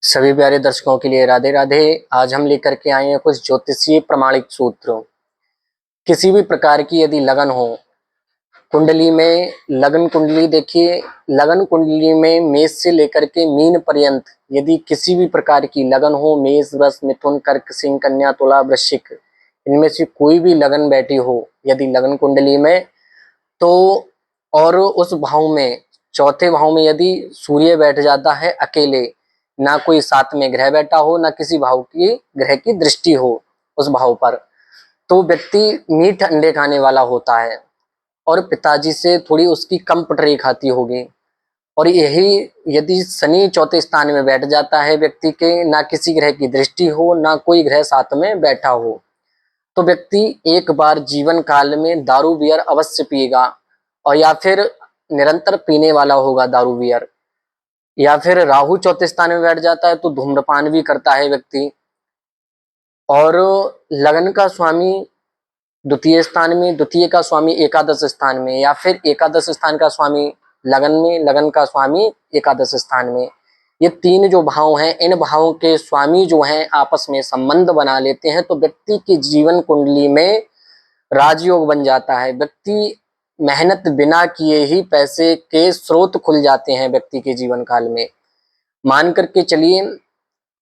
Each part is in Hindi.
सभी प्यारे दर्शकों के लिए राधे राधे। आज हम लेकर के आए हैं कुछ ज्योतिषीय प्रमाणिक सूत्र। किसी भी प्रकार की यदि लगन हो कुंडली में, लगन कुंडली देखिए, लगन कुंडली में मेष से लेकर के मीन पर्यंत यदि किसी भी प्रकार की लगन हो, मेष, वृष, मिथुन, कर्क, सिंह, कन्या, तुला, वृश्चिक, इनमें से कोई भी लगन बैठी हो यदि लगन कुंडली में, तो और उस भाव में, चौथे भाव में यदि सूर्य बैठ जाता है अकेले, ना कोई साथ में ग्रह बैठा हो, ना किसी भाव की ग्रह की दृष्टि हो उस भाव पर, तो व्यक्ति मीठ अंडे खाने वाला होता है और पिताजी से थोड़ी उसकी कम पटरी खाती होगी। और यही यदि शनि चौथे स्थान में बैठ जाता है व्यक्ति के, ना किसी ग्रह की दृष्टि हो, ना कोई ग्रह साथ में बैठा हो, तो व्यक्ति एक बार जीवन काल में दारू बियर अवश्य पिएगा, और या फिर निरंतर पीने वाला होगा दारू बियर। या फिर राहु चौथे स्थान में बैठ जाता है तो धूम्रपान भी करता है व्यक्ति। और लगन का स्वामी द्वितीय स्थान में, द्वितीय का स्वामी एकादश स्थान में, या फिर एकादश स्थान का स्वामी लगन में, लगन का स्वामी एकादश स्थान में, ये तीन जो भाव हैं, इन भावों के स्वामी जो हैं आपस में संबंध बना लेते हैं, तो व्यक्ति की जीवन कुंडली में राजयोग बन जाता है। व्यक्ति मेहनत बिना किए ही पैसे के स्रोत खुल जाते हैं व्यक्ति के जीवन काल में। मान करके चलिए,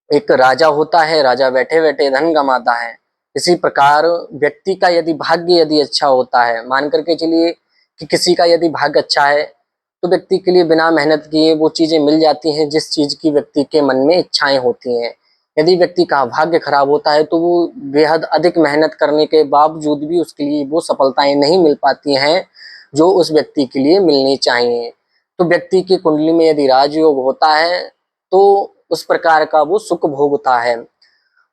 एक राजा होता है, राजा बैठे बैठे धन कमाता है। इसी प्रकार व्यक्ति का यदि भाग्य यदि अच्छा होता है, मान करके चलिए कि किसी का यदि भाग्य अच्छा है, तो व्यक्ति के लिए बिना मेहनत किए वो चीजें मिल जाती हैं जिस चीज की व्यक्ति के मन में इच्छाएं होती हैं। यदि व्यक्ति का भाग्य खराब होता है तो वो बेहद अधिक मेहनत करने के बावजूद भी उसके लिए वो सफलताएं नहीं मिल पाती हैं जो उस व्यक्ति के लिए मिलनी चाहिए। तो व्यक्ति की कुंडली में यदि राजयोग होता है तो उस प्रकार का वो सुख भोगता है।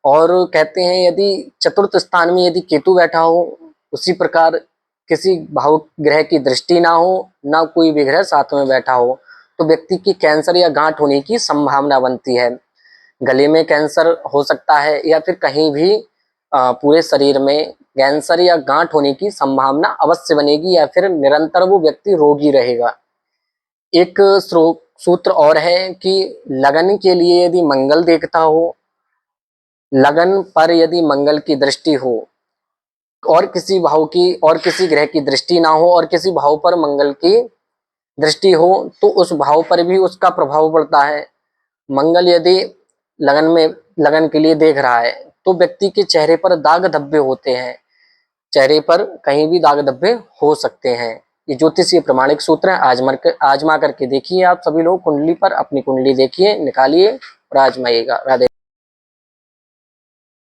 और कहते हैं यदि चतुर्थ स्थान में यदि केतु बैठा हो, उसी प्रकार किसी भाव ग्रह की दृष्टि ना हो, ना कोई भी ग्रह साथ में बैठा हो, तो व्यक्ति की कैंसर या गांठ होने की संभावना बनती है। गले में कैंसर हो सकता है, या फिर कहीं भी पूरे शरीर में कैंसर या गांठ होने की संभावना अवश्य बनेगी, या फिर निरंतर वो व्यक्ति रोगी रहेगा। एक सूत्र और है कि लगन के लिए यदि मंगल देखता हो, लगन पर यदि मंगल की दृष्टि हो, और किसी भाव की और किसी ग्रह की दृष्टि ना हो, और किसी भाव पर मंगल की दृष्टि हो, तो उस भाव पर भी उसका प्रभाव पड़ता है। मंगल यदि लगन में, लगन के लिए देख रहा है, तो व्यक्ति के चेहरे पर दाग धब्बे होते हैं, चेहरे पर कहीं भी दाग धब्बे हो सकते हैं। ये ज्योतिषीय प्रमाणिक सूत्र है, आजमा करके देखिए। आप सभी लोग कुंडली पर अपनी कुंडली देखिए, निकालिए और आजमाइएगा। राधे।